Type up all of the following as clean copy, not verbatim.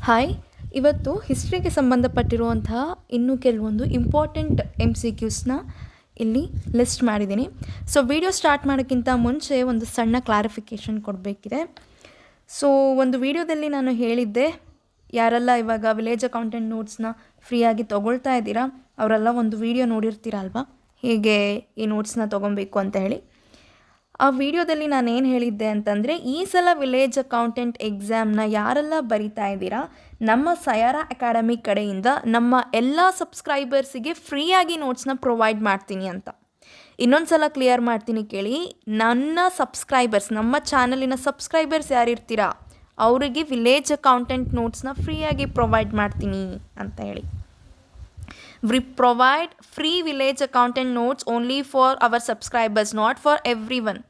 Hi, ಇವತ್ತು ಹಿಸ್ಟ್ರಿಗೆ ಸಂಬಂಧಪಟ್ಟಿರುವಂತಹ ಇನ್ನೂ ಕೆಲವೊಂದು ಇಂಪಾರ್ಟೆಂಟ್ MCQsನ ಇಲ್ಲಿ ಲಿಸ್ಟ್ ಮಾಡಿದ್ದೀನಿ. ಸೊ ವಿಡಿಯೋ ಸ್ಟಾರ್ಟ್ ಮಾಡೋಕ್ಕಿಂತ ಮುಂಚೆ ಒಂದು ಸಣ್ಣ ಕ್ಲಾರಿಫಿಕೇಷನ್ ಕೊಡಬೇಕಿದೆ. ಸೊ ಒಂದು ವಿಡಿಯೋದಲ್ಲಿ ನಾನು ಹೇಳಿದ್ದೆ, ಯಾರೆಲ್ಲ ಇವಾಗ ವಿಲೇಜ್ ಅಕೌಂಟೆಂಟ್ ನೋಟ್ಸ್ನ ಫ್ರೀಯಾಗಿ ತೊಗೊಳ್ತಾ ಇದ್ದೀರಾ ಅವರೆಲ್ಲ ಒಂದು ವಿಡಿಯೋ ನೋಡಿರ್ತೀರ ಅಲ್ವಾ, ಹೇಗೆ ಈ ನೋಟ್ಸ್ನ ತೊಗೊಬೇಕು ಅಂತ ಹೇಳಿ. ಆ ವಿಡಿಯೋದಲ್ಲಿ ನಾನು ಏನು ಹೇಳಿದ್ದೆ ಅಂತಂದರೆ, ಈ ಸಲ ವಿಲೇಜ್ ಅಕೌಂಟೆಂಟ್ ಎಕ್ಸಾಮ್ನ ಯಾರೆಲ್ಲ ಬರಿತಾ ಇದ್ದೀರಾ, ನಮ್ಮ ಸಯಾರಾ ಅಕಾಡೆಮಿ ಕಡೆಯಿಂದ ನಮ್ಮ ಎಲ್ಲ ಸಬ್ಸ್ಕ್ರೈಬರ್ಸಿಗೆ ಫ್ರೀಯಾಗಿ ನೋಟ್ಸ್ನ ಪ್ರೊವೈಡ್ ಮಾಡ್ತೀನಿ ಅಂತ. ಇನ್ನೊಂದು ಸಲ ಕ್ಲಿಯರ್ ಮಾಡ್ತೀನಿ ಕೇಳಿ, ನನ್ನ ಸಬ್ಸ್ಕ್ರೈಬರ್ಸ್, ನಮ್ಮ ಚಾನಲಿನ ಸಬ್ಸ್ಕ್ರೈಬರ್ಸ್ ಯಾರಿರ್ತೀರಾ ಅವರಿಗೆ ವಿಲೇಜ್ ಅಕೌಂಟೆಂಟ್ ನೋಟ್ಸ್ನ ಫ್ರೀಯಾಗಿ ಪ್ರೊವೈಡ್ ಮಾಡ್ತೀನಿ ಅಂತ ಹೇಳಿ. We provide free village accountant notes only for our subscribers, not for everyone.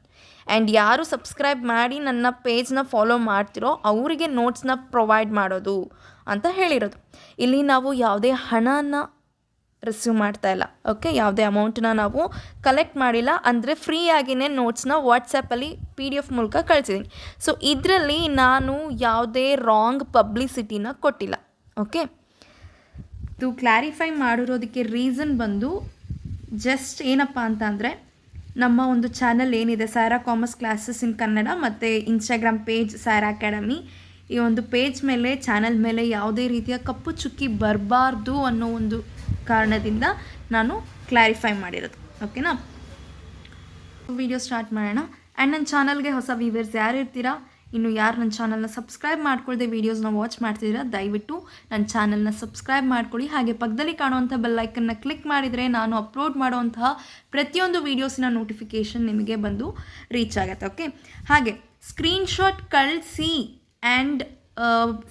And ಯಾರು ಸಬ್ಸ್ಕ್ರೈಬ್ ಮಾಡಿ ನನ್ನ ಪೇಜ್ನ ಫಾಲೋ ಮಾಡ್ತಿರೋ ಅವರಿಗೆ ನೋಟ್ಸ್ನ ಪ್ರೊವೈಡ್ ಮಾಡೋದು ಅಂತ ಹೇಳಿರೋದು. ಇಲ್ಲಿ ನಾವು ಯಾವುದೇ ಹಣನ ರಿಸೀವ್ ಮಾಡ್ತಾ ಇಲ್ಲ, ಓಕೆ, ಯಾವುದೇ ಅಮೌಂಟನ್ನ ನಾವು ಕಲೆಕ್ಟ್ ಮಾಡಿಲ್ಲ. ಅಂದರೆ ಫ್ರೀಯಾಗಿಯೇ ನೋಟ್ಸ್ನ ವಾಟ್ಸಪ್ಪಲ್ಲಿ PDF ಮೂಲಕ ಕಳಿಸಿದ್ದೀನಿ. ಸೊ ಇದರಲ್ಲಿ ನಾನು ಯಾವುದೇ ರಾಂಗ್ ಪಬ್ಲಿಸಿಟಿನ ಕೊಟ್ಟಿಲ್ಲ, ಓಕೆ. ಇದು ಕ್ಲಾರಿಫೈ ಮಾಡಿರೋದಕ್ಕೆ ರೀಸನ್ ಬಂದು ಜಸ್ಟ್ ಏನಪ್ಪ ಅಂತ ಅಂದರೆ, ನಮ್ಮ ಒಂದು ಚಾನಲ್ ಏನಿದೆ Saira commerce classes in Kannada ಮತ್ತು ಇನ್ಸ್ಟಾಗ್ರಾಮ್ ಪೇಜ್ ಸೈರಾ ಅಕಾಡೆಮಿ, ಈ ಒಂದು ಪೇಜ್ ಮೇಲೆ ಚಾನಲ್ ಮೇಲೆ ಯಾವುದೇ ರೀತಿಯ ಕಪ್ಪು ಚುಕ್ಕಿ ಬರಬಾರ್ದು ಅನ್ನೋ ಒಂದು ಕಾರಣದಿಂದ ನಾನು ಕ್ಲಾರಿಫೈ ಮಾಡಿರೋದು, ಓಕೆನಾ. ವಿಡಿಯೋ ಸ್ಟಾರ್ಟ್ ಮಾಡೋಣ. ಆ್ಯಂಡ್ ನನ್ನ ಚಾನಲ್ಗೆ ಹೊಸ ವ್ಯೂವರ್ಸ್ ಯಾರು ಇರ್ತೀರಾ, ಇನ್ನು ಯಾರು ನನ್ನ ಚಾನಲ್ನ ಸಬ್ಸ್ಕ್ರೈಬ್ ಮಾಡ್ಕೊಳ್ಳದೆ ವೀಡಿಯೋಸ್ನ ವಾಚ್ ಮಾಡ್ತಿದ್ದೀರಾ, ದಯವಿಟ್ಟು ನನ್ನ ಚಾನಲ್ನ ಸಬ್ಸ್ಕ್ರೈಬ್ ಮಾಡ್ಕೊಳ್ಳಿ. ಹಾಗೆ ಪಕ್ಕದಲ್ಲಿ ಕಾಣುವಂಥ ಬೆಲ್ಲೈಕನ್ನ ಕ್ಲಿಕ್ ಮಾಡಿದರೆ ನಾನು ಅಪ್ಲೋಡ್ ಮಾಡುವಂತಹ ಪ್ರತಿಯೊಂದು ವೀಡಿಯೋಸಿನ ನೋಟಿಫಿಕೇಷನ್ ನಿಮಗೆ ಬಂದು ರೀಚ್ ಆಗುತ್ತೆ, ಓಕೆ. ಹಾಗೆ ಸ್ಕ್ರೀನ್ಶಾಟ್ ಕಳಿಸಿ ಆ್ಯಂಡ್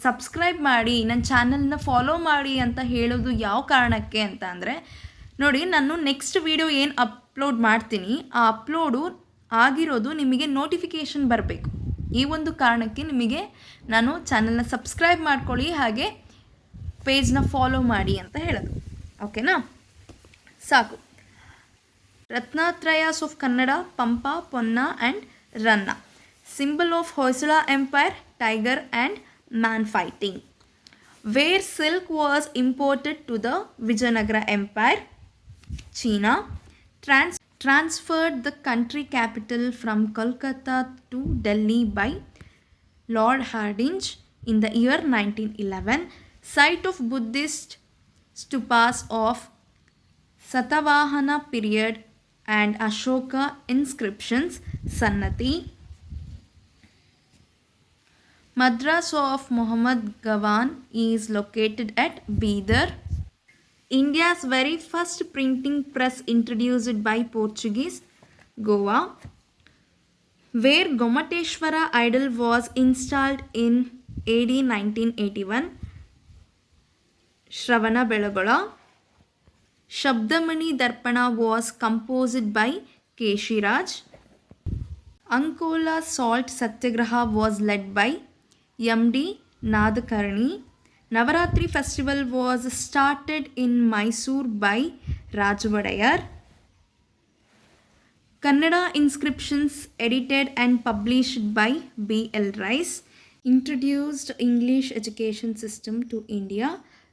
ಸಬ್ಸ್ಕ್ರೈಬ್ ಮಾಡಿ, ನನ್ನ ಚಾನಲ್ನ ಫಾಲೋ ಮಾಡಿ ಅಂತ ಹೇಳೋದು ಯಾವ ಕಾರಣಕ್ಕೆ ಅಂತ ಅಂದರೆ, ನೋಡಿ, ನಾನು ನೆಕ್ಸ್ಟ್ ವೀಡಿಯೋ ಏನು ಅಪ್ಲೋಡ್ ಮಾಡ್ತೀನಿ ಆ ಅಪ್ಲೋಡು ಆಗಿರೋದು ನಿಮಗೆ ನೋಟಿಫಿಕೇಷನ್ ಬರಬೇಕು. ಈ ಒಂದು ಕಾರಣಕ್ಕೆ ನಿಮಗೆ ನಾನು ಚಾನಲ್ನ ಸಬ್ಸ್ಕ್ರೈಬ್ ಮಾಡ್ಕೊಳ್ಳಿ, ಹಾಗೆ ಪೇಜ್ನ ಫಾಲೋ ಮಾಡಿ ಅಂತ ಹೇಳೋದು, ಓಕೆನಾ. ಸಾಕು. Ratnatrayas of Kannada, Pampa, Ponna and Ranna. Symbol of Hoysala empire, tiger and man fighting. Where silk was imported to the Vijayanagara empire, China. Transferred the country capital from Kolkata to Delhi by Lord Hardinge in the year 1911. Site of Buddhist stupas of Satavahana period and Ashoka inscriptions, Sannati. Madras of Muhammad Gawan is located at Bidar. India's very first printing press introduced by Portuguese, Goa. Where Gomateshwara idol was installed in AD 1981, Shravanabelagola. Shabdamani Darpana was composed by Keshiraj. Ankola salt satyagraha was led by MD Nadakarni. Navaratri festival was started in Mysore by Rajavadayar. Kannada inscriptions edited and published by B.L. Rice. Introduced English education system to India,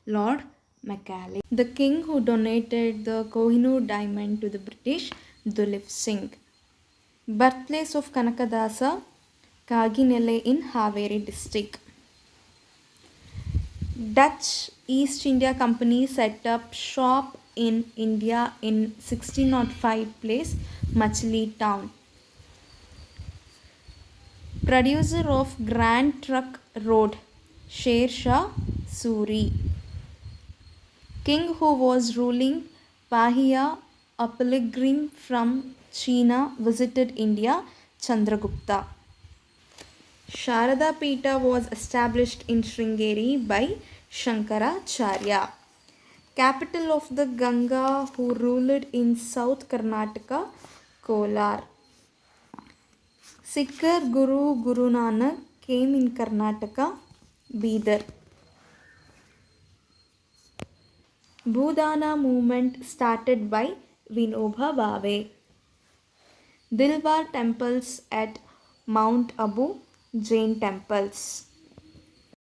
Lord Macaulay. The king who donated the Kohinoor diamond to the British, Dulip Singh. Birthplace of Kanakadasa, Kaginele in Haveri district. Dutch East India Company set up shop in India in 1605 place, Machli town. Producer of Grand Trunk Road, Sher Shah Suri. King who was ruling Pahia, a pilgrim from China, visited India, Chandragupta. Sharada Peeta was established in Sringeri by Shankaracharya. Capital of the Ganga who ruled in South Karnataka, Kolar. Sikhar Guru Guru Nanak came in Karnataka, Bidar. Bhudana movement started by Vinoba Bhave. Dilwar temples at Mount Abu, Jain temples.